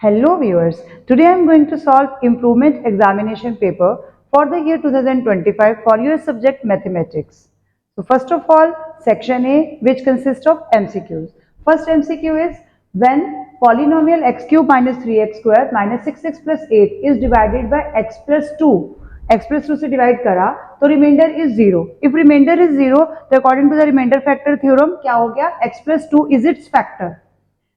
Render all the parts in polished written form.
Hello viewers, today I am going to solve improvement examination paper for the year 2025 for your subject mathematics. So first of all, section A, which consists of MCQs. First MCQ is when polynomial x cube minus 3x square minus 6x plus 8 is divided by x plus 2. x plus 2 से divide करा तो remainder is 0. If remainder is 0, तो according to the remainder factor theorem क्या हो गया? x plus 2 is its factor.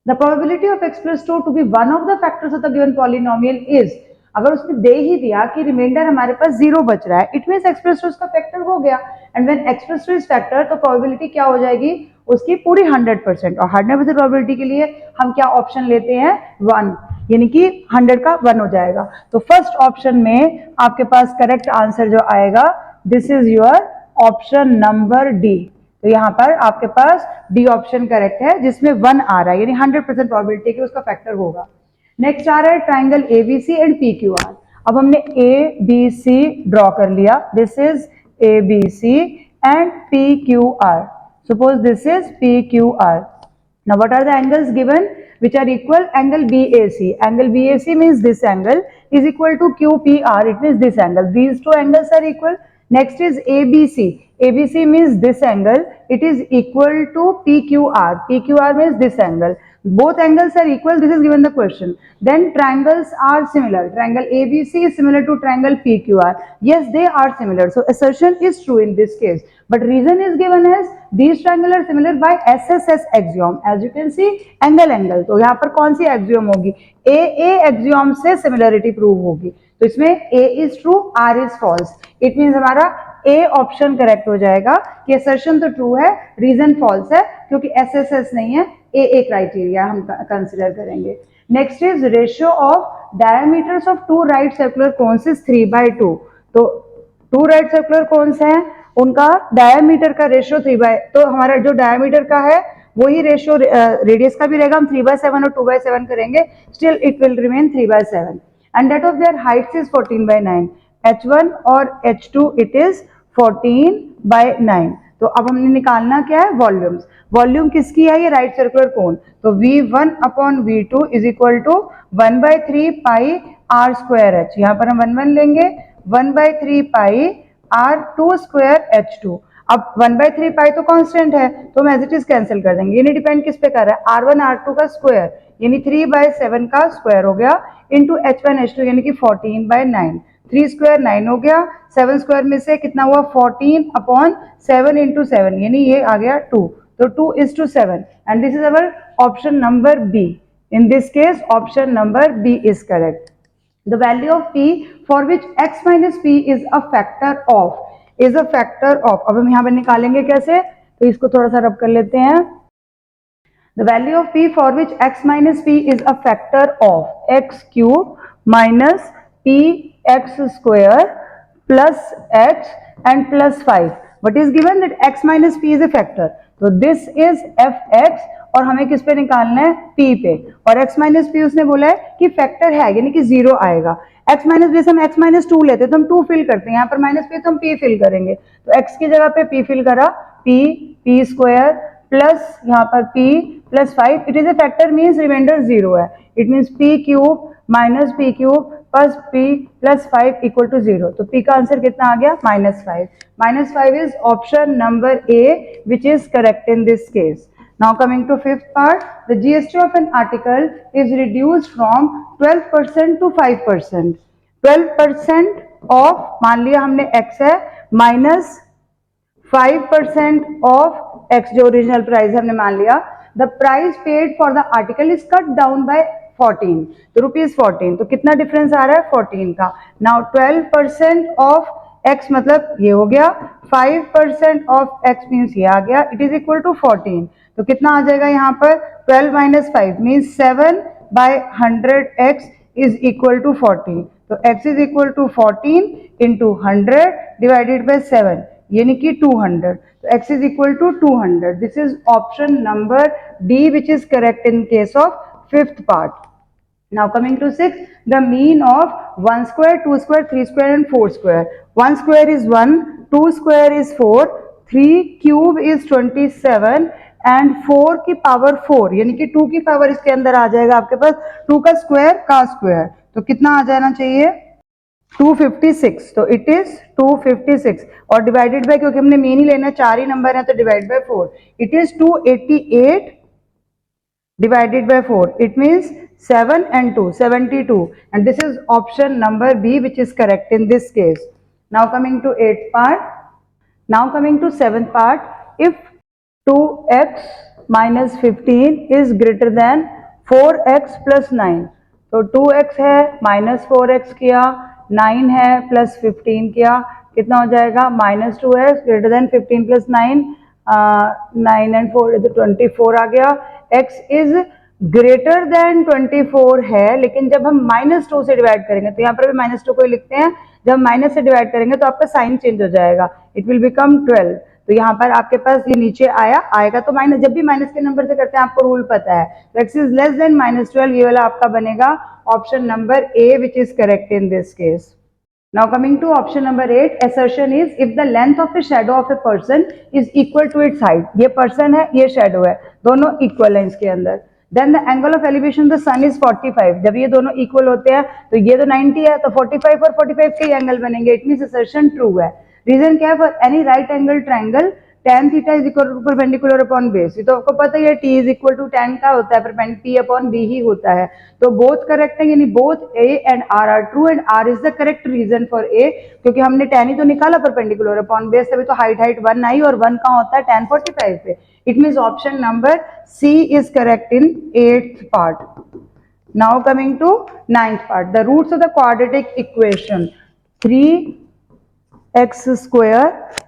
The probability of x plus 2 to be one of the factors of the given polynomial is, अगर उसने दे ही दिया कि reminder हमारे पास 0 बच रहा है, इट मीन्स x plus 2 उसका फैक्टर हो गया. And when x plus 2 is factor तो प्रोबेबिलिटी क्या हो जाएगी उसकी पूरी 100%. और 100% प्रोबेबिलिटी के लिए हम क्या ऑप्शन लेते हैं 1, यानी कि 100 का 1 हो जाएगा. तो फर्स्ट ऑप्शन में आपके पास करेक्ट आंसर जो आएगा this is your option number D. तो यहाँ पर आपके पास डी ऑप्शन करेक्ट है जिसमें 1 आ रहा है, यानी 100% प्रोबेबिलिटी कि उसका फैक्टर होगा. नेक्स्ट आ रहा है ट्राइंगल एबीसी एंड पीक्यूआर. अब हमने ए बी सी ड्रॉ कर लिया. This is A B C and PQR. Suppose this is PQR. Now what are the angles given which are equal? Angle BAC. Angle BAC means this angle is equal to QPR. It means this angle. These two angles are equal. Next is ABC. ABC means this angle. It is equal to PQR. PQR means this angle. Both angles are equal. This is given the question. Then triangles are similar. Triangle ABC is similar to triangle PQR. Yes, they are similar. So assertion is true in this case. But reason is given as these triangles are similar by SSS axiom. As you can see, angle. तो यहाँ पर कौन सी axiom होगी? AA axiom से similarity prove होगी. तो इसमें A is true, R is false. It means हमारा A ऑप्शन करेक्ट हो जाएगा कि असर्शन तो ट्रू है, रीजन फॉल्स है क्योंकि SSS नहीं है, AA क्राइटेरिया हम कंसिडर करेंगे. Next is ratio of diameters of two right circular cones is 3/2. तो टू राइट सर्कुलर कोन्स हैं, उनका डायमीटर का रेशियो 3/, तो हमारा जो डायमीटर का है वही रेशियो रेडियस का भी रहेगा. हम 3/7 और 2/7 करेंगे, still it will remain 3/7. And that of their Heights is 14/9. H1 और H2 इट इज 14/9. तो अब हमने निकालना क्या है वॉल्यूम्स. वॉल्यूम किसकी है? ये राइट सर्कुलर कोन. तो V1 upon V2 is equal to 1/3 pi R square H. यहाँ पर हम 1 लेंगे, 1/3 पाई R2 स्क्वायर H2. अब 1/3 पाई तो कांस्टेंट है तो हम एज इट इज कैंसिल कर देंगे. ये डिपेंड किस पे कर रहा है? R1 R2 का स्क्वायर यानी 3/7 का स्क्वायर हो गया इंटू H1 H2 यानी कि 14/9. 3 स्क्वायर 9 हो गया, 7 स्क्वायर में से कितना हुआ 14/7 इंटू 7 यानी ये आ गया 2. तो 2:7 and this is our option number B. In this case option number B is correct. The value of p for which x minus p is a factor of. अब हम यहाँ पर निकालेंगे कैसे? तो इसको थोड़ा सा रब कर लेते हैं. The value of p for which x minus p is a factor of x cube minus p x square plus x and plus 5. What is given that x minus p is a factor. So this is fx और हमें किस पे निकालना है? p पे. और x minus p उसने बोला है कि फैक्टर है यानी कि 0 आएगा. x minus जैसे हम x minus 2 लेते तो हम 2 फिल करते हैं, यहाँ पर माइनस p तो हम p फिल करेंगे. तो x की जगह पे p फिल करा, p स्क्वायर प्लस यहाँ पर p plus 5. It is a factor means remainder 0 है. It means p cube minus p cube plus p plus 5 equal to 0. तो p का आंसर कितना आ गया? -5. -5 is option number A which is correct in this case. Now coming to fifth part, the GST of an article is reduced from 12% to 5%. 12% of, मान लिया हमने x है, minus 5% of x जो original price हमने मान लिया. The price paid for the article is cut down by 14. तो ₹14. तो कितना डिफरेंस आ रहा है? 14 का. नाउ 12% ऑफ x मतलब ये हो गया, 5% ऑफ x मीन्स ये आ गया. It is equal to 14. तो कितना आ जाएगा यहाँ पर? 12 minus 5 means 7/100x is equal to 14. तो x is equal to 14 into 100 divided by 7 यानी कि 200. तो x is equal to 200. This is option number D which is correct in case of fifth part. Now coming to sixth, the mean of 1 square, 2 square, 3 square and 4 square. 1 square is 1, 2 square is 4, 3 cube is 27 and 4 की power 4 यानी कि 2 की power इसके अंदर आ जाएगा आपके पास 2 का square, तो कितना आ जाना चाहिए 256, तो इट इज 256 और डिवाइडेड बाय, क्योंकि हमने मीन ही लेना, 4 ही नंबर है तो divide by 4, it is 288 divided by 4, it means 7 and 2 72, and this is option number B which is correct in this case. Now coming to 8th part, now coming to 7th part, if 2x minus 15 is greater than 4x plus 9, तो 2x है minus 4x किया, 9 है plus 15 किया, कितना हो जाएगा minus 2x greater than 15 plus 9, 9 and 4 24 आ गया। x is greater than 24 है, लेकिन जब हम -2 से डिवाइड करेंगे, तो यहाँ पर भी -2 को ही लिखते हैं, जब माइनस से डिवाइड करेंगे तो आपका साइन चेंज हो जाएगा, इट विल बिकम 12, तो यहाँ पर आपके पास ये नीचे आएगा तो माइनस, जब भी माइनस के नंबर से करते हैं आपको रूल पता है, तो x इज लेस देन -12, ये वाला आपका बनेगा option number A which is correct in this case. Now coming to option number 8, assertion is if the length of a shadow of a person is equal to its height, ये person है, ये shadow है, दोनों equal है इसके अंदर, then the angle of elevation of the sun is 45, जब ये दोनों equal होते हैं तो ये तो 90 है, तो 45 और 45 के एंगल बनेंगे, it means assertion true है। रीजन क्या है, for any right angle triangle tan theta is equal to perpendicular upon base, ये तो आपको पता ही है, t is equal to tan का होता है, p अपॉन b ही होता है, तो बोथ करेक्ट है, यानी both a and r are true and r is the correct reason for a, क्योंकि हमने tan ही तो निकाला परपेंडिकुलर अपॉन बेस, तभी तो हाइट 1 आई और 1 कहाँ होता है tan 45 पे, it means option number c is correct in 8th part. Now coming to 9th part, the roots of the quadratic equation 3x square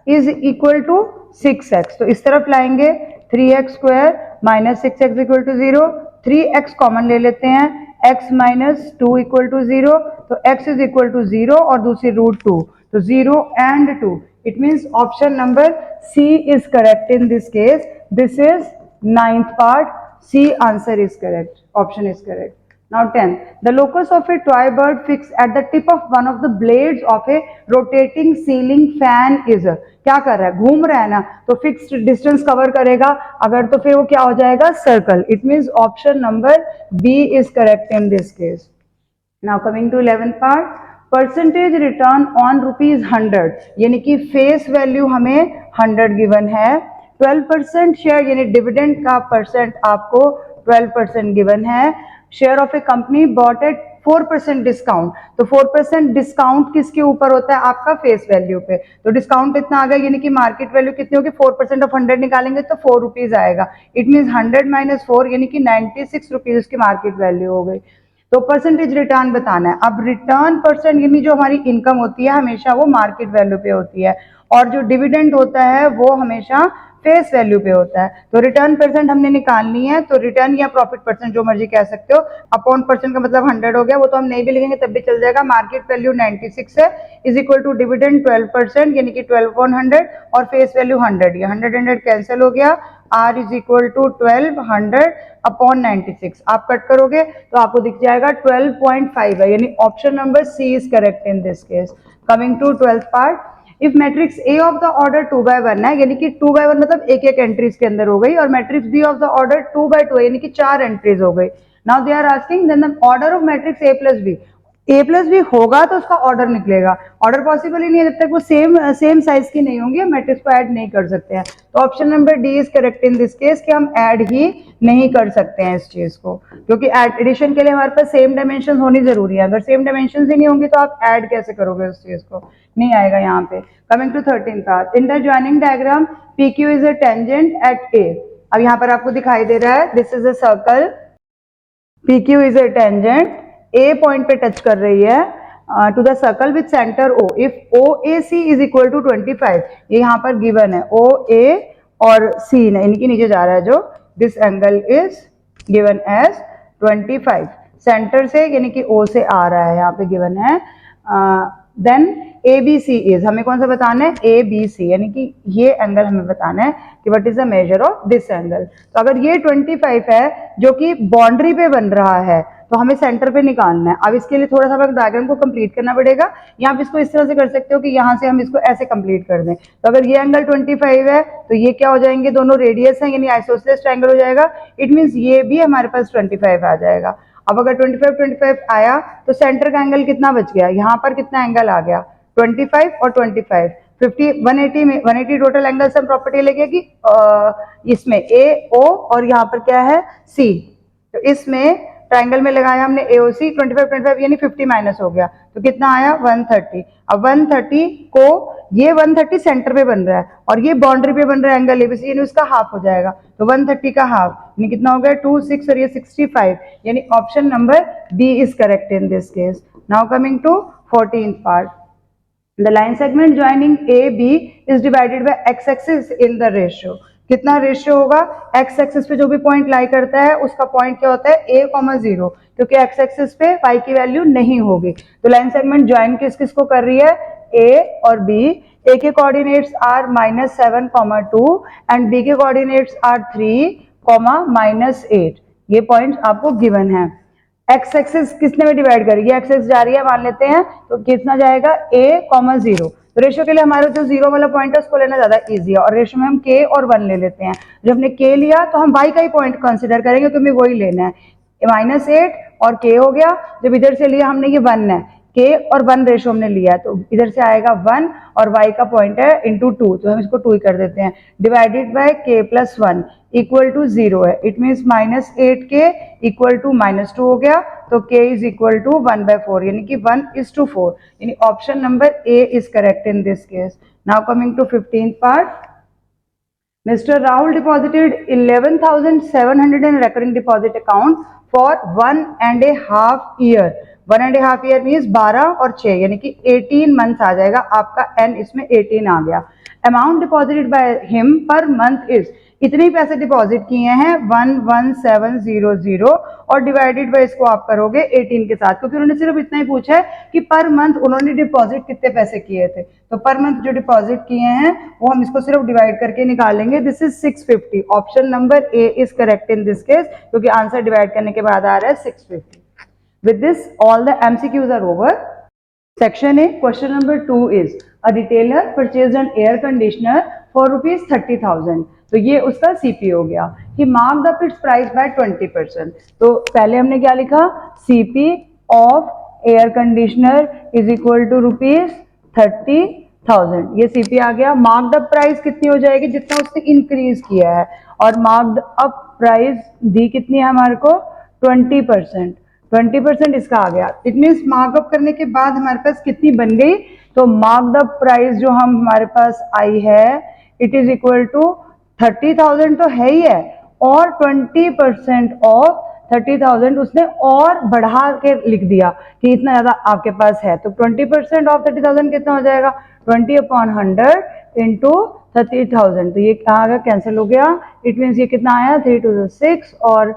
is equal to 6x, तो इस तरफ लाएंगे 3x square minus 6x equal to 0, 3x common ले लेते हैं, x minus 2 equal to 0, तो x is equal to 0 और दूसरी रूट 2, तो 0 and 2, it means option number C is correct in this case, this is 9th part, C answer is correct, option is correct. Now 10, the locus of a toy bird fixed at the tip of one of the blades of a rotating ceiling fan is, क्या कर रहा है, घूम रहा है ना, तो fixed distance cover करेगा, अगर तो फिर वो क्या हो जाएगा circle, it means option number B is correct in this case. Now coming to 11th part, percentage return on ₹100, यानी कि फेस वैल्यू हमें 100 गिवन है, 12% शेयर यानी डिविडेंड का परसेंट आपको 12% गिवन है, share of A company bought at 4% discount, तो 4% discount किसके ऊपर होता है, आपका फेस वैल्यू पे, तो डिस्काउंट इतना आ गया, यानी कि मार्केट वैल्यू कितनी होगी, 4% ऑफ 100 निकालेंगे तो 4 रुपीज आएगा, इट मींस 100 माइनस 4 यानी कि 96 रुपीज उसकी मार्केट वैल्यू हो गई, तो परसेंटेज रिटर्न बताना है। अब रिटर्न परसेंट यानी जो हमारी इनकम होती है हमेशा वो मार्केट वैल्यू पे होती है, और जो डिविडेंड होता है वो हमेशा फेस वैल्यू पे होता है, तो रिटर्न परसेंट हमने निकालनी है, तो रिटर्न या प्रॉफिट परसेंट जो मर्जी कह सकते हो, अपॉन परसेंट का मतलब 100 हो गया, वो तो हम नहीं भी लिखेंगे तब भी चल जाएगा, मार्केट वैल्यू 96 है, इज इक्वल टू डिविडेंड 12% यानी कि 12 अपॉन 100 और फेस वैल्यू 100, ये 100 कैंसिल हो गया, r is equal to 1200 upon 96, आप कट करोगे तो आपको दिख जाएगा 12.5 है, यानी option number C is correct in this case. Coming to 12th part, if matrix A of the order 2/1 है, यानी कि 2/1 मतलब एक एक एंट्रीज के अंदर हो गई, और matrix B of the order 2/2 है, यानी कि 4 एंट्रीज हो गई। Now they are asking then the order of matrix A plus B होगा तो उसका ऑर्डर निकलेगा, ऑर्डर पॉसिबल ही नहीं है जब तक वो सेम साइज की नहीं होंगी, मैट्रिक्स को ऐड नहीं कर सकते हैं, तो option number D is correct in this case कि हम ऐड ही नहीं कर सकते हैं इस चीज को, क्योंकि एडिशन के लिए हमारे पास सेम डायमेंशन होनी जरूरी है, अगर सेम डायमेंशन ही नहीं होंगी तो आप ऐड कैसे करोगे उस चीज को, नहीं आएगा यहाँ पे। Coming to 13th part, in the joining diagram P Q is a tangent at A, अब यहाँ पर आपको दिखाई दे रहा है this is a circle, P Q is a tangent, A point पे टच कर रही है to the circle with centre O, if O A C is equal to 25, ये यहाँ पर गिवन है ओ ए और सी ने इनके नीचे जा रहा है जो, this angle is given as 25, centre से यानी कि ओ से आ रहा है यहाँ पे गिवन है, then A B C is, हमें कौन सा बताना है ए बी सी, यानी कि ये एंगल हमें बताना है कि what is the measure of this angle, तो अगर ये 25 है जो कि बाउंड्री पे बन रहा है तो हमें सेंटर पे निकालना है। अब इसके लिए थोड़ा सा हमें डायग्राम को कंप्लीट करना पड़ेगा, या आप इसको इस तरह से कर सकते हो कि यहाँ से हम इसको ऐसे कंप्लीट कर दें। तो अगर ये एंगल 25 है तो ये क्या हो जाएंगे, दोनों रेडियस हैं यानी आइसोसेलेस ट्रायंगल हो जाएगा। इट मीन्स ये भी हमारे पास 25 आ जाएगा। अब अगर 25 आया तो सेंटर का एंगल कितना बच गया, यहाँ पर कितना एंगल आ गया 25 और 25 50 180 में 180 टोटल एंगल से हम प्रॉपर्टी लेंगे कि इसमें ए ओ और यहाँ पर क्या है सी। तो इसमें ट्राइंगल में लगाया हमने एओसी 25 यानी 50 माइनस हो गया तो कितना आया 130। अब 130 को ये 130 सेंटर पे बन रहा है और ये बाउंड्री पे बन रहा है एंगल एबीसी यानी उसका हाफ हो जाएगा। तो 130 का हाफ यानी कितना हो गया 2 6 और ये 65 यानी option number B is correct in this case. Now coming to 14th part. The line segment joining AB is divided by x-axis in the ratio। कितना रेशियो होगा, x एक्सिस पे जो भी पॉइंट लाई करता है उसका पॉइंट क्या होता है a,0 क्योंकि x एक्सिस पे y की वैल्यू नहीं होगी। तो लाइन सेगमेंट ज्वाइन किस किस को कर रही है, a और b। a के कोऑर्डिनेट्स आर -7,2 एंड b के कोऑर्डिनेट्स आर 3, -8। ये पॉइंट आपको गिवन है। एक्स एक्सिस किसने में डिवाइड करेगी, एक्स एक्सिस जा रही है मान लेते हैं तो कितना जाएगा a,0। तो रेशियो के लिए हमारा जो 0 वाला पॉइंट है उसको लेना ज्यादा इजी है और रेशियो में हम k और 1 ले लेते हैं। जब हमने k लिया तो हम y का ही पॉइंट कंसीडर करेंगे क्योंकि वही लेना है। -8 और k हो गया। जब इधर से लिया हमने ये 1 है, k और 1 रेशियो हमने लिया तो इधर से आएगा 1 और y का पॉइंट है इंटू 2 तो हम इसको 2 ही कर देते हैं। Divided by k plus 1 equal to 0 है। It means -8k equal to -2 हो गया तो k इज इक्वल टू 1/4 यानी कि 1:4 यानी option number A is correct in this case. Now coming to 15th part. Mr. Rahul deposited 11,700 in recurring deposit account for 1.5 year। 1.5 year means 12 और 6 यानी कि 18 months आ जाएगा। आपका n इसमें 18 आ गया। Amount deposited by him per month is, इतने पैसे deposit किए हैं 11700 और डिवाइडेड बाय इसको आप करोगे 18 के साथ क्योंकि उन्होंने सिर्फ इतना ही पूछा है कि पर मंथ उन्होंने डिपॉजिट कितने पैसे किए थे। तो पर मंथ जो डिपॉजिट किए हैं वो हम इसको सिर्फ डिवाइड करके निकालेंगे। This is 650। Option number A is correct in this case क्योंकि आंसर डिवाइड करने के बाद आ रहा है 650। With this, all the MCQs are over. Section A, question number 2 is a retailer purchased an air conditioner for ₹30,000। तो ये उसका CP हो गया। He marked up its price by 20%। तो पहले हमने क्या लिखा, CP of air conditioner is equal to ₹30,000। ये CP आ गया। मार्क्ड अप प्राइस कितनी हो जाएगी, जितना उसने इंक्रीज किया है, और मार्क्ड अप प्राइस दी कितनी है हमारे को 20%। 20% इसका आ गया। इट मीन्स मार्कअप करने के बाद हमारे पास कितनी बन गई, तो मार्क्ड अप प्राइस जो हम हमारे पास आई है इट इज इक्वल टू 30,000 तो है ही है और 20% ऑफ 30,000 उसने और बढ़ा के लिख दिया कि इतना ज्यादा आपके पास है। तो 20% ऑफ 30,000 कितना हो जाएगा 20/100 इंटू 30,000। तो ये कहाँ आ गया, कैंसिल हो गया। इट मीन्स ये कितना आया 3 2 6 और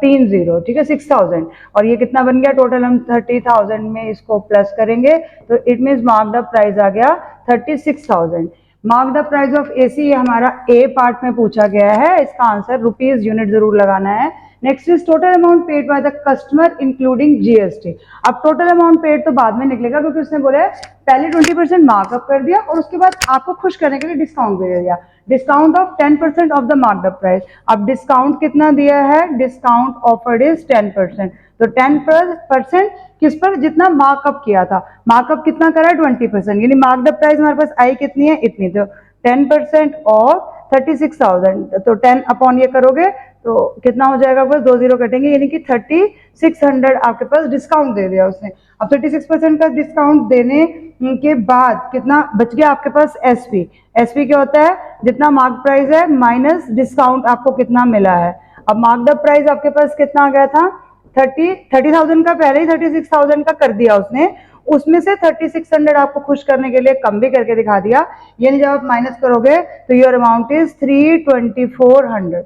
3 0, ठीक है 6000। और ये कितना बन गया टोटल, हम 30,000 में इसको प्लस करेंगे तो it means marked up price आ गया 36,000। Marked up price of AC ये हमारा ए पार्ट में पूछा गया है, इसका आंसर रुपीज यूनिट जरूर लगाना है। Next is total amount paid by the customer including GST. अब टोटल अमाउंट पेड तो बाद में निकलेगा क्योंकि उसने बोला है पहले 20% मार्कअप कर दिया और उसके बाद आपको खुश करने के लिए डिस्काउंट दे दिया। Discount of 10% of the marked up price. अब डिस्काउंट कितना दिया है, डिस्काउंट ऑफर्ड इज 10%। तो 10% किस पर, जितना मार्कअप किया था। मार्कअप कितना करा 20% यानी मार्क्ड अप प्राइस हमारे पास आई कितनी है इतनी। तो 10% ऑफ 36,000 तो 10 अपॉन ये करोगे तो कितना हो जाएगा, बस 2 0 कटेंगे यानी कि 3600 आपके पास डिस्काउंट दे दिया उसने। अब 36% का डिस्काउंट देने के बाद कितना बच गया आपके पास एसपी। एसपी क्या होता है, जितना मार्क प्राइस है माइनस डिस्काउंट आपको कितना मिला है। अब मार्क्ड अप प्राइस आपके पास कितना आ गया था 30,000 का, पहले ही 36,000 का कर दिया उसने, उसमें से 3600 आपको खुश करने के लिए कम भी करके दिखा दिया। यानी जब आप माइनस करोगे तो योर अमाउंट इज 32400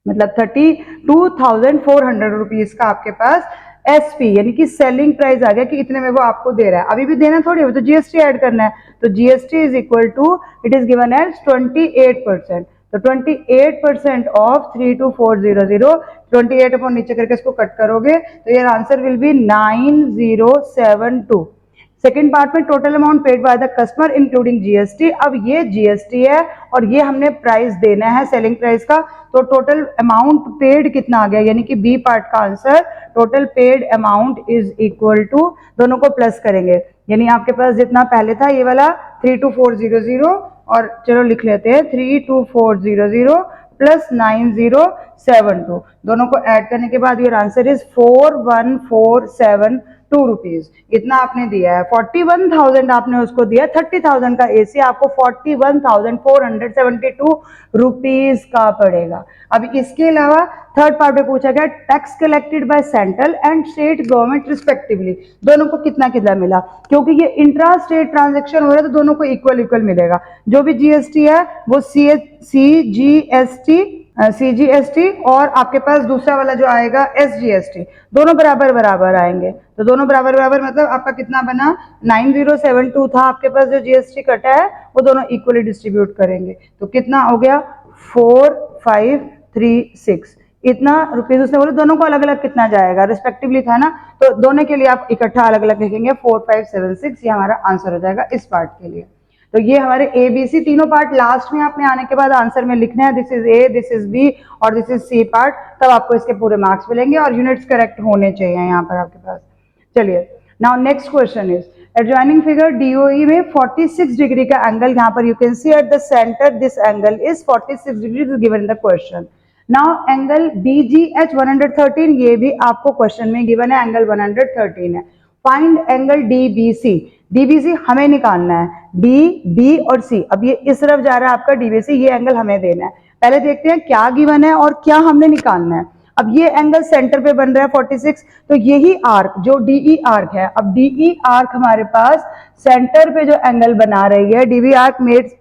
मतलब 32,400 रुपीज का आपके पास एसपी यानी कि सेलिंग प्राइस आ गया कि इतने में वो आपको दे रहा है। अभी भी देना थोड़ी है, तो जीएसटी ऐड करना है। तो GST is equal to it is given as 28%। तो 28% ऑफ 32400, 28 अपॉन नीचे करके इसको कट करोगे तो ये answer will be 9072। Second part में total amount paid by the customer including GST. अब ये जीएसटी है और ये हमने प्राइस देना है सेलिंग प्राइस का, तो टोटल अमाउंट पेड कितना आ गया, यानी कि बी पार्ट का answer total paid amount is equal to, दोनों को प्लस करेंगे, यानी आपके पास जितना पहले था ये वाला 32400 और चलो लिख लेते हैं 32400 प्लस 9072, दोनों को ऐड करने के बाद योर आंसर इज 41472 रुपीज। इतना आपने दिया है, 41,000 आपने उसको दिया, 30,000 का एसी आपको 41,472 रुपीज का पड़ेगा। अब इसके अलावा थर्ड पार्ट में पूछा गया tax collected by central and state government respectively, दोनों को कितना कितना मिला, क्योंकि ये इंट्रा स्टेट ट्रांजेक्शन हो रहा है तो दोनों को इक्वल इक्वल मिलेगा। जो भी जीएसटी है वो सीजीएसटी और आपके पास दूसरा वाला जो आएगा एसजीएसटी, दोनों बराबर बराबर आएंगे, तो दोनों बराबर बराबर मतलब आपका कितना बना, 9072 था आपके पास जो जीएसटी कटा है, वो दोनों इक्वली डिस्ट्रीब्यूट करेंगे तो कितना हो गया 4536, इतना रुपीज उसने बोले। दोनों को अलग अलग कितना जाएगा रिस्पेक्टिवली था ना, तो दोनों के लिए आप इकट्ठा अलग अलग लिखेंगे 4576, ये हमारा आंसर हो जाएगा इस पार्ट के लिए। तो ये हमारे ए बी सी तीनों पार्ट लास्ट में आपने आने के बाद आंसर में लिखना है, this is A, this is B और दिस इज सी पार्ट, तब आपको इसके पूरे मार्क्स मिलेंगे और यूनिट्स करेक्ट होने चाहिए यहाँ पर आपके पास। चलिए now next question is adjoining figure DOE में 46 डिग्री का एंगल, यहाँ पर you can see eight the centre this angle is 46 degree given in the question. Now angle BGH 113, ये भी आपको क्वेश्चन में गिवन है, एंगल 113 है। फाइंड एंगल DBC, DBC हमें निकालना है, D, B और C, अब ये इस तरफ जा रहा है आपका DBC, ये एंगल हमें देना है। पहले देखते हैं क्या गिवन है और क्या हमने निकालना है। अब ये एंगल सेंटर पे बन रहा है 46, तो यही आर्क जो DE आर्क है, अब DE आर्क हमारे पास सेंटर पे जो एंगल बना रही है, DB arc makes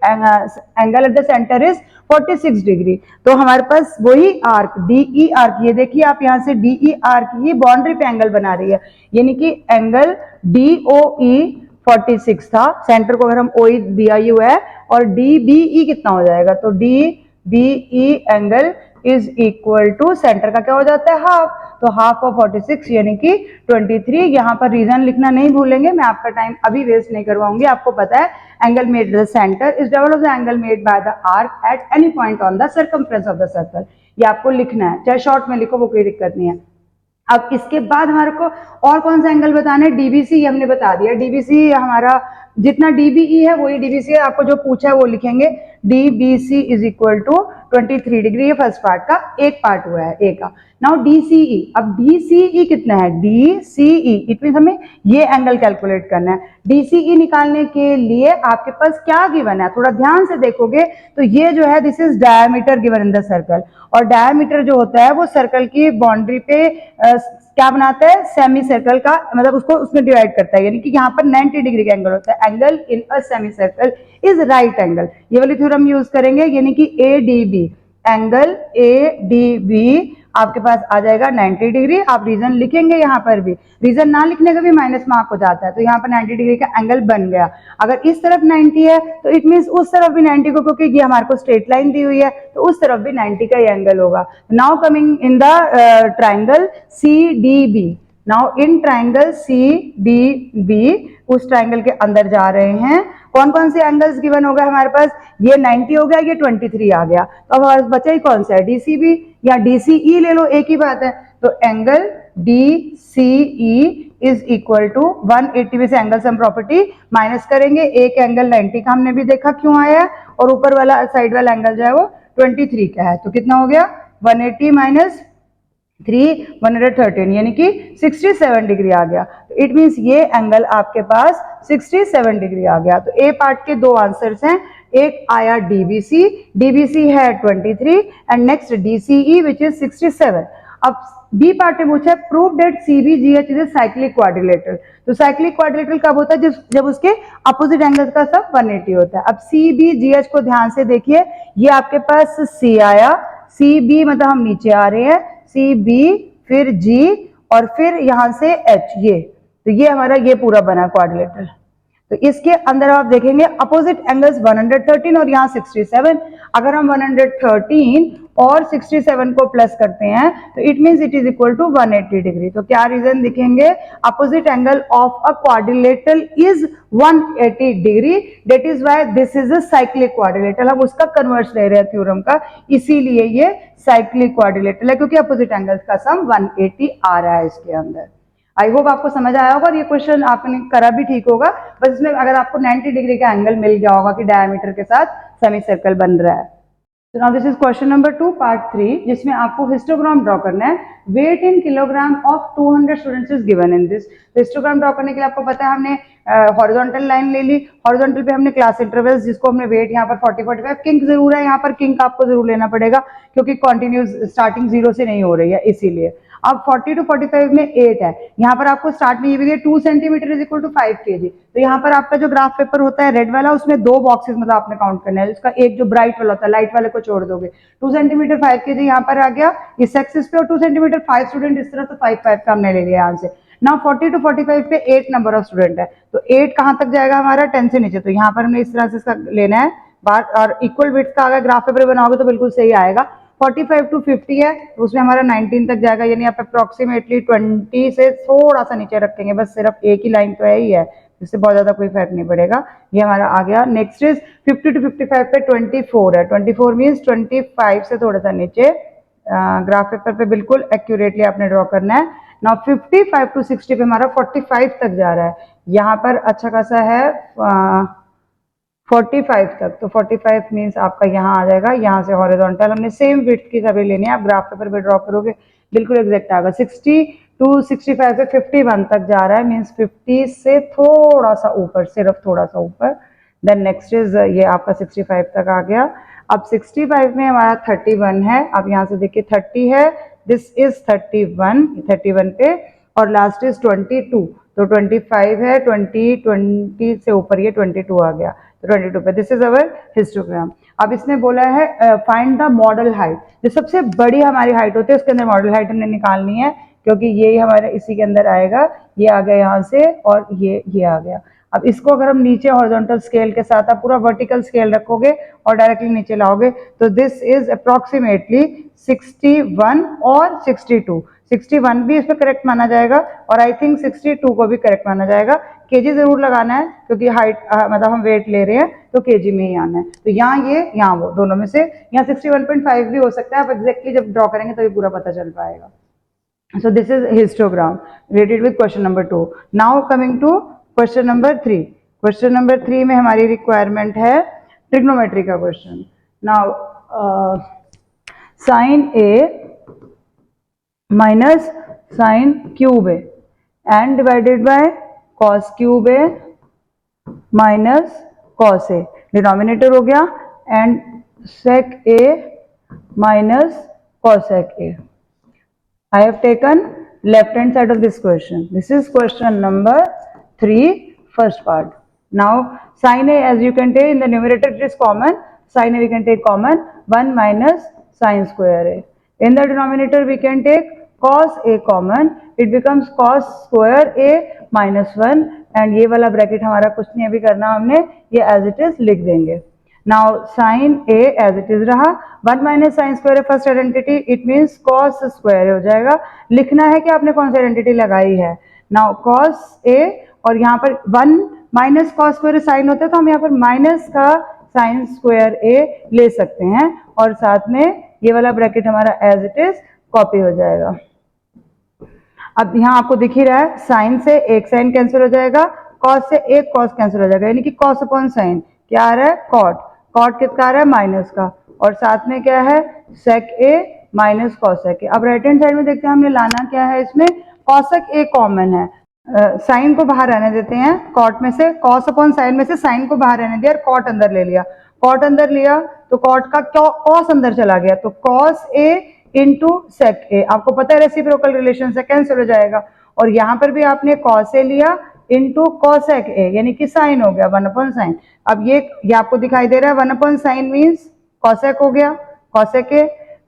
angle at the centre is 46 degree, तो हमारे पास वही आर्क DE आर्क, ये देखिए आप यहाँ से DE आर्क ही बाउंड्री पे एंगल बना रही है, यानी कि एंगल DOE 46 था, सेंटर को अगर हम OE दिया ही हुआ है, और DBE कितना हो जाएगा, तो DBE angle is equal to centre का क्या हो जाता है हाफ, तो हाफ ऑफ 46 यानी कि 23। यहाँ पर रीजन लिखना नहीं भूलेंगे, मैं आपका टाइम अभी वेस्ट नहीं करवाऊंगी, आपको पता है angle made the centre is double of the angle made by the arc at any point on the circumference of the circle, ये आपको लिखना है, चाहे शॉर्ट में लिखो वो कोई दिक्कत नहीं है। अब इसके बाद हमारे को और कौन सा एंगल बताना है, DBC हमने बता दिया, DBC हमारा जितना DBE है वही DBC है, आपको जो पूछा है वो लिखेंगे, DBC is equal to 23 degree, ये फर्स्ट पार्ट का एक पार्ट हुआ है ए का। नाउ DCE, अब DCE कितना है, DCE इट मीन हमें ये एंगल कैलकुलेट करना है। DCE निकालने के लिए आपके पास क्या गिवन है, थोड़ा ध्यान से देखोगे तो ये जो है this is diameter given in the circle, और डायमीटर जो होता है वो सर्कल की बाउंड्री पे क्या बनाता है, सेमी सर्कल का, मतलब उसको उसमें डिवाइड करता है, यानी कि यहाँ पर 90 डिग्री का एंगल होता है, angle in a semi circle is right angle, ये वाली थ्योरम यूज करेंगे, यानी कि ADB, एंगल ADB आपके पास आ जाएगा 90 डिग्री। आप रीजन लिखेंगे, यहाँ पर भी रीजन ना लिखने का भी माइनस मार्क हो जाता है, तो यहाँ पर 90 डिग्री का एंगल बन गया। अगर इस तरफ 90 है तो इट मीन्स उस तरफ भी 90 को, क्योंकि ये हमारे को स्ट्रेट लाइन दी हुई है तो उस तरफ भी 90 का ही एंगल होगा। Now coming in the triangle CDB, now in triangle CDB, उस ट्राइंगल के अंदर जा रहे हैं, कौन कौन से एंगल्स गिवन होगा हमारे पास, ये 90 हो गया, ये 23 आ गया, तो अब हमारे बचा ही कौन सा है, DCB या DCE ले लो, एक ही बात है, तो angle DCE is equal to 180 में से एंगल सम प्रॉपर्टी माइनस करेंगे, एक एंगल 90 का हमने भी देखा क्यों आया है, और ऊपर वाला साइड वाला एंगल जो है वो 23 का है, तो कितना हो गया 180 माइनस 3 113, यानी कि 67 डिग्री आ गया, तो इट मीन्स ये एंगल आपके पास 67 डिग्री आ गया। तो ए पार्ट के दो आंसर्स हैं, एक आया DBC है 23 and next DCE which is 67। अब बी पार्ट में पूछा prove that CBGH is a cyclic quadrilateral, तो साइक्लिक क्वाड्रिलेटरल कब होता है, जब उसके अपोजिट एंगल का सब 180 होता है। अब CBGH को ध्यान से देखिए, ये आपके पास C आया, CB मतलब हम नीचे आ रहे हैं, CB फिर G और फिर यहां से H, ये तो ये हमारा ये पूरा बना क्वाड्रिलेटरल। तो इसके अंदर आप देखेंगे अपोजिट एंगल्स 113 और यहाँ 67। अगर हम 113 और 67 को प्लस करते हैं तो it means it is equal to 180 degree. तो क्या रीजन दिखेंगे? Opposite angle of a quadrilateral is 180 degree, that is why this is a cyclic quadrilateral. हम उसका कन्वर्स ले रहे हैं थ्योरम का, इसीलिए ये साइक्लिक क्वाड्रिलेटरल है, क्योंकि अपोजिट एंगल्स का सम 180 आ रहा है इसके अंदर। आई होप आपको समझ आया होगा और ये क्वेश्चन आपने करा भी ठीक होगा, बस इसमें अगर आपको 90 डिग्री का एंगल मिल गया होगा कि डायमीटर के साथ सेमी सर्कल बन रहा है। तो now this is question number 2 part 3, जिसमें आपको हिस्टोग्राम ड्रॉ करना है। Weight in kilogram of 200 students is given in this. तो हिस्टोग्राम ड्रॉ करने के लिए आपको पता है हमने हॉरिजॉन्टल लाइन ले ली, हॉरिजॉन्टल पे हमने क्लास इंटरवल्स, जिसको हमने वेट यहाँ पर 40-45 किंक जरूर है, यहाँ पर किंक आपको जरूर लेना पड़ेगा क्योंकि कॉन्टिन्यूस स्टार्टिंग 0 से नहीं हो रही है इसीलिए। अब 40 to 45 में 8 है, यहाँ पर आपको स्टार्ट में ये भी दिया 2 centimetre is equal to 5 kg। तो यहाँ पर आपका जो ग्राफ पेपर होता है रेड वाला, उसमें 2 बॉक्सेस मतलब आपने काउंट करना है, उसका एक जो ब्राइट वाला होता है, लाइट वाले को छोड़ दोगे। 2 सेंटीमीटर 5 kg यहाँ पर आ गया इस एक्सिस पे, और 2 सेंटीमीटर 5 स्टूडेंट इस तरह, तो 5 का हमने ले लिया यहाँ से। ना 40 to 45 पे 8 नंबर ऑफ स्टूडेंट है, तो 8 कहाँ तक जाएगा हमारा? 10 से नीचे। तो यहाँ पर हमने इस तरह से इसका लेना है बार, और इक्वल विड्थ का अगर ग्राफ पेपर बनाओगे तो बिल्कुल सही आएगा। 45 to 50 है तो उसमें हमारा 19 तक जाएगा, यानी आप अप्रोक्सीमेटली 20 से थोड़ा सा नीचे रखेंगे, बस सिर्फ एक ही लाइन तो है ही है, इससे बहुत ज्यादा कोई फर्क नहीं पड़ेगा। ये हमारा आ गया। नेक्स्ट इज 50 to 55 पे 24 है, 24 मीन्स 25 से थोड़ा सा नीचे ग्राफ पेपर पे बिल्कुल एक्यूरेटली आपने ड्रॉ करना है। नाउ 55 to 60 पे हमारा 45 तक जा रहा है, यहाँ पर अच्छा खासा है 45 तक, तो 45 मीन्स आपका यहाँ आ जाएगा, यहाँ से हॉरिजॉन्टल हमने सेम विड्थ की सभी लेनी है, आप ग्राफ पेपर पे ड्रॉ करोगे बिल्कुल एग्जैक्ट आएगा। 60 to 65 से 51 तक जा रहा है, मीन्स 50 से थोड़ा सा ऊपर, सिर्फ थोड़ा सा ऊपर। देन नेक्स्ट इज ये आपका 65 तक आ गया। अब 65 में हमारा 31 है, अब यहाँ से देखिए 30 है, दिस इज 31 पे, और लास्ट इज 22, तो 25 है, 20 से ऊपर ये 22 आ गया, तो 22 पे दिस इज अवर हिस्टोग्राम। अब इसने बोला है फाइंड द मॉडल हाइट, जो सबसे बड़ी हमारी हाइट होती है उसके अंदर मॉडल हाइट हमने निकालनी है, क्योंकि ये हमारे इसी के अंदर आएगा, ये आ गया यहाँ से और ये आ गया। अब इसको अगर हम नीचे हॉरिजॉन्टल स्केल के साथ आप पूरा वर्टिकल स्केल रखोगे और डायरेक्टली नीचे लाओगे तो दिस इज अप्रोक्सीमेटली 61 और 62। 61 भी इसमें करेक्ट माना जाएगा और आई थिंक 62 को भी करेक्ट माना जाएगा। केजी जरूर लगाना है क्योंकि हाइट मतलब हम वेट ले रहे हैं तो केजी में ही आना है, तो यहाँ ये यहाँ वो दोनों में से, यहाँ 61.5 भी हो सकता है, आप एग्जैक्टली जब ड्रॉ करेंगे तभी पूरा पता चल पाएगा। So this is histogram related with question number 2. Now coming to question number 3. Question number 3 में हमारी requirement है trigonometry का question. Now sin A minus sin cube A and divided by cos cube A minus cos A. Denominator हो गया and sec A minus cosec A. I have taken left hand side of this question. This is question number 3, first part. Now sin A, as you can take in the numerator, it is common. Sin A we can take common, 1 minus sin square A. In the denominator we can take cos A common, it becomes cos square A minus 1, and ये वाला bracket हमारा कुछ नहीं अभी करना हमने, ये as it is लिख देंगे। Now sin A as it is रहा, 1 minus sin square first identity, it means cos square हो जाएगा। लिखना है कि आपने कौन सी आइडेंटिटी लगाई है। Now cos A और यहाँ पर 1 minus cos square sin होता है तो हम यहाँ पर माइनस का sin square A ले सकते हैं और साथ में ये वाला ब्रैकेट हमारा as it is कॉपी हो जाएगा। अब यहाँ आपको दिख ही रहा है साइन से एक साइन कैंसिल हो जाएगा, कॉस से एक कॉस कैंसिल हो जाएगा, यानी कि कॉस अपॉन साइन क्या आ रहा है कॉट, कॉट किसका आ रहा है माइनस का, और साथ में क्या है सेक ए माइनस कॉसेक ए। अब राइट हैंड साइड में देखते हैं हमने लाना क्या है, इसमें कॉसेक ए कॉमन है, साइन को बाहर रहने देते हैं, कॉट में से कॉस अपॉन साइन में से साइन को बाहर रहने दिया और कॉट अंदर ले लिया, कॉट अंदर लिया तो कॉट का कॉस अंदर चला गया, तो कॉस ए इंटू सेक ए, आपको पता है रेसिप्रोकल रिलेशन से कैंसिल हो जाएगा, और यहाँ पर भी आपने कॉस ए लिया इंटू कॉसेक ए यानी कि साइन हो गया 1 अपॉन साइन। अब ये आपको दिखाई दे रहा है 1 अपॉन साइन मीन्स कॉसेक हो गया, कॉसेक ए,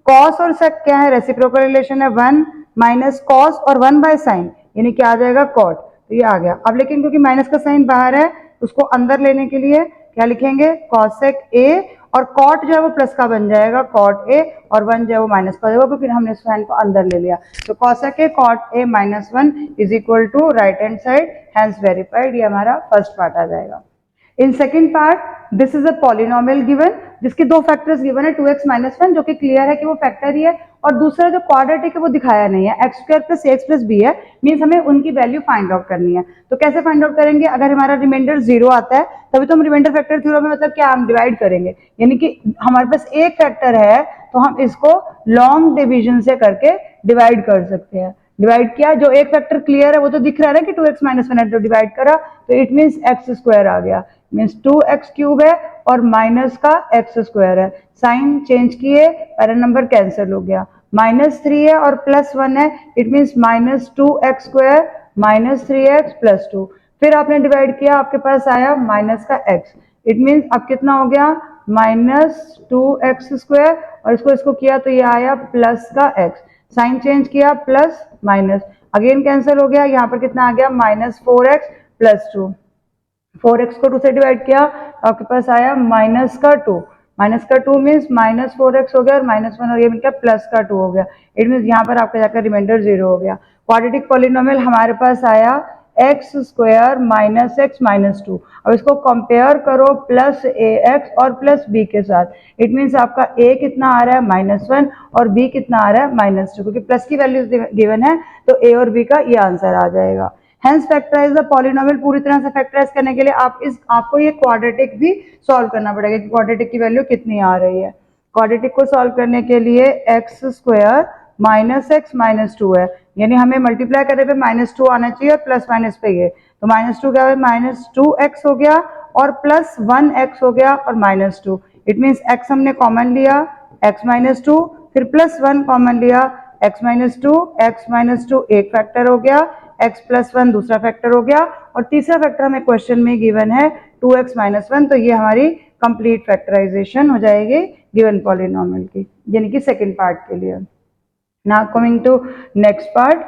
कॉस और सेक क्या है रेसिप्रोकल रिलेशन है 1 माइनस कॉस और 1 बाय साइन यानी क्या आ जाएगा कॉट, तो ये आ गया। अब लेकिन क्योंकि माइनस का साइन बाहर है उसको अंदर लेने के लिए क्या लिखेंगे कॉसेक ए और कॉट जो है वो प्लस का बन जाएगा कॉट ए, और 1 जो है वो माइनस का हो जाएगा, फिर हमने इस साइन को अंदर ले लिया। तो cosec A cot A -1 is equal to right hand side, hence verified. ये हमारा फर्स्ट पार्ट आ जाएगा। In second part, this is a polynomial given जिसके दो फैक्टर्स गिवन है 2x - 1, जो कि क्लियर है कि वो फैक्टर ही है, और दूसरा जो क्वाड्रेटिक है वो दिखाया नहीं है, x² + ax + b है, मीन्स हमें उनकी वैल्यू फाइंड आउट करनी है। तो कैसे फाइंड आउट करेंगे? अगर हमारा रिमाइंडर 0 आता है तभी तो हम रिमाइंडर फैक्टर थ्योरम में मतलब क्या हम डिवाइड करेंगे, यानी कि हमारे पास एक फैक्टर है तो हम इसको लॉन्ग डिवीजन से करके डिवाइड कर सकते हैं। डिवाइड किया, जो एक फैक्टर क्लियर है वो तो दिख रहा है ना कि 2x - 1 है, तो डिवाइड करा तो इट मीन्स x² आ गया, मीन्स 2x³ है और माइनस का x² है। साइन चेंज किए, पैरा नंबर कैंसिल हो गया, -3 है और +1 है, इट मीन्स -2x² - 3x + 2। फिर आपने डिवाइड किया, आपके पास आया माइनस का x, इट मीन्स अब कितना हो गया -2x², और इसको किया तो ये आया प्लस का x, साइन चेंज किया प्लस माइनस, अगेन कैंसिल हो गया, यहाँ पर कितना आ गया -4x + 2, 4x को 2 से डिवाइड किया आपके पास आया -2, -2 मीन्स -4x हो गया, और -1 और ये मिल गया +2 हो गया, इट मीन्स यहाँ पर आपका जाकर रिमाइंडर 0 हो गया। क्वाड्रेटिक पॉलिनोमियल हमारे पास आया x² - x - 2। अब इसको कंपेयर करो +ax और +b के साथ, इट मीन्स आपका a कितना आ रहा है -1 और b कितना आ रहा है -2, क्योंकि प्लस की वैल्यूज गिवन है तो a और b का ये आंसर आ जाएगा। Hence factorise the polynomial. पूरी तरह से फैक्टराइज करने के लिए आपको ये क्वाड्रेटिक भी सॉल्व करना पड़ेगा कि क्वाड्रेटिक की वैल्यू कितनी आ रही है। क्वाड्रेटिक को सॉल्व करने के लिए x² - x - 2 है, यानी हमें मल्टीप्लाई करने पे -2 आना चाहिए और प्लस माइनस पे ये, तो -2 क्या है -2x हो गया और +1x हो गया और -2, इट मीन्स x हमने कॉमन लिया x - 2, फिर +1 कॉमन लिया x - 2, x - 2 एक फैक्टर हो गया, x + 1 दूसरा फैक्टर हो गया, और तीसरा फैक्टर हमें क्वेश्चन में गिवन है 2x - 1, तो ये हमारी कंप्लीट फैक्टराइजेशन हो जाएगी गिवन पॉलिनोमियल की, यानी कि सेकंड पार्ट के लिए। Now coming to next part.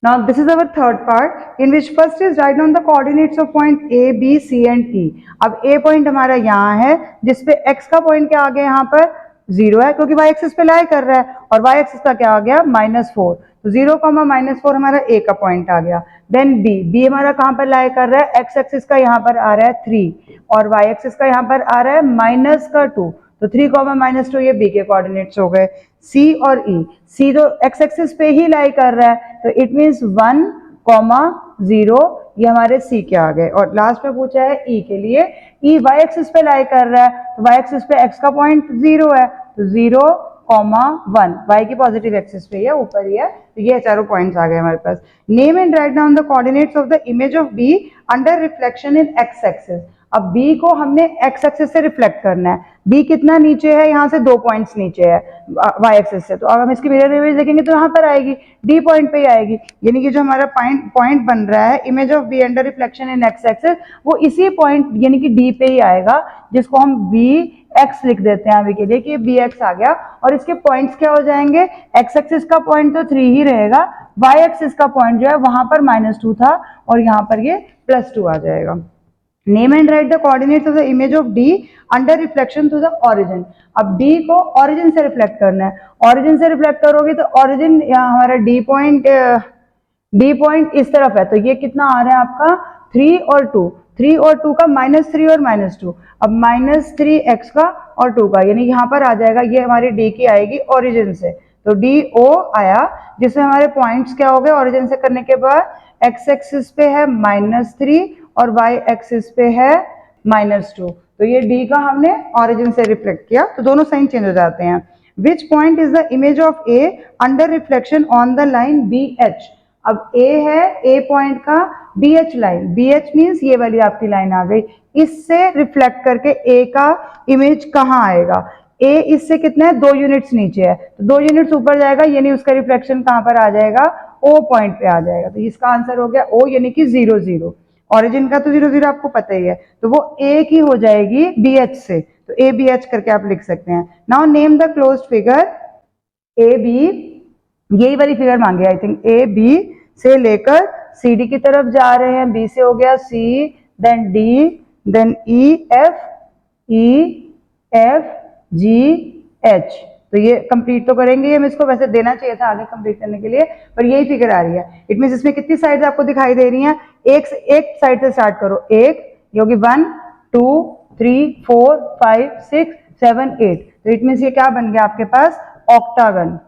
Now this is our third part in which first is write down the coordinates of point A, B, C and E। अब A point हमारा यहाँ है जिसपे X का point क्या आ गया यहाँ पर 0 है, क्योंकि Y एक्सिस पे लाई कर रहा है, और Y एक्सिस का क्या आ गया -4, तो 0, -4 हमारा A का पॉइंट आ गया। देन B हमारा कहाँ पर लाई कर रहा है, X एक्सिस का यहाँ पर आ रहा है 3 और Y एक्सिस का यहाँ पर आ रहा है -2, तो 3, -2 ये B के कोऑर्डिनेट्स हो गए। C और E, C तो X एक्सिस पे ही लाई कर रहा है, तो इट मीन्स 1, 0 ये हमारे C के आ गए, और लास्ट में पूछा है E के लिए, E Y एक्सिस पे लाई कर रहा है, तो Y एक्सिस पे X का पॉइंट 0 है, तो 0, 1 Y की पॉजिटिव एक्सिस पे है, ऊपर ही है, तो ये चारों पॉइंट्स आ गए हमारे पास। Name and write down the coordinates of the image of B under reflection in X axis. अब B को हमने X एक्सिस से रिफ्लेक्ट करना है, B कितना नीचे है, यहाँ से 2 पॉइंट्स नीचे है Y एक्सिस से, तो अब हम इसकी मिरर इमेज देखेंगे तो यहाँ पर आएगी, D पॉइंट पे ही आएगी, यानी कि जो हमारा पॉइंट बन रहा है image of B under reflection in X axis, वो इसी पॉइंट यानी कि D पे ही आएगा, जिसको हम BX लिख देते हैं अभी के लिए कि BX आ गया, और इसके पॉइंट्स क्या हो जाएंगे, X एक्सिस का पॉइंट तो 3 ही रहेगा, Y एक्सिस का पॉइंट जो है वहां पर -2 था और यहाँ पर ये +2 आ जाएगा। Name and write the coordinates of the image of D under reflection to the origin. अब D को ओरिजिन से रिफ्लेक्ट करना है, ओरिजिन से रिफ्लेक्ट करोगे तो ओरिजिन यहाँ हमारा D पॉइंट इस तरफ है, तो ये कितना आ रहा है आपका 3 और 2, 3 और 2 का -3 और -2, अब -3x का और 2 का, यानी यहाँ पर आ जाएगा, ये हमारी D की आएगी ओरिजिन से, तो DO आया, जिसमें हमारे पॉइंट्स क्या हो गए ओरिजिन से करने के बाद, x एक्सिस पे है -3 और y एक्सिस पे है -2, तो ये D का हमने ओरिजिन से रिफ्लेक्ट किया, तो दोनों साइन चेंज हो जाते हैं। Which point is the image of A under reflection on the line BH। अब A है, A पॉइंट का BH लाइन, BH मीन्स ये वाली आपकी लाइन आ गई, इससे रिफ्लेक्ट करके A का इमेज कहाँ आएगा, A इससे कितना है 2 यूनिट्स नीचे है, तो 2 यूनिट्स ऊपर जाएगा, यानी उसका रिफ्लेक्शन कहाँ पर आ जाएगा, O पॉइंट पे आ जाएगा, तो इसका आंसर हो गया O, यानी कि 0, 0। ओरिजिन का तो 0, 0 आपको पता ही है, तो वो A की हो जाएगी BH से, तो ABH करके आप लिख सकते हैं। Now name the closed figure AB, यही वाली फिगर मांगे आई थिंक, AB से लेकर CD की तरफ जा रहे हैं, B से हो गया C, then D, then E, F, E, FGH। तो ये कंप्लीट तो करेंगे, हम इसको वैसे देना चाहिए था आगे कंप्लीट करने के लिए, पर यही फिगर आ रही है। इट मीन इसमें कितनी साइड्स आपको दिखाई दे रही हैं? एक साइड से स्टार्ट करो, एक, ये होगी 1 2 3 4 5 6 7 8। तो इट मीन ये क्या बन गया आपके पास? ऑक्टागन।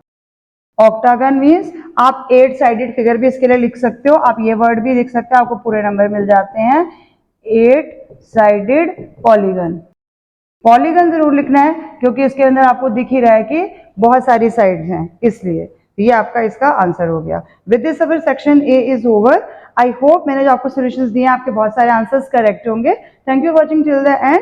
ऑक्टागन मीन्स आप 8 साइडेड फिगर भी इसके लिए लिख सकते हो, आप ये वर्ड भी लिख सकते हो, आपको पूरे नंबर मिल जाते हैं। 8 साइडेड पॉलीगन। पॉलीगन जरूर लिखना है क्योंकि इसके अंदर आपको दिख ही रहा है कि बहुत सारी साइड्स हैं, इसलिए ये आपका इसका आंसर हो गया। With this our section A is over. I hope मैंने जो आपको सॉल्यूशंस दिए हैं आपके बहुत सारे आंसर्स करेक्ट होंगे। Thank you for watching till the end.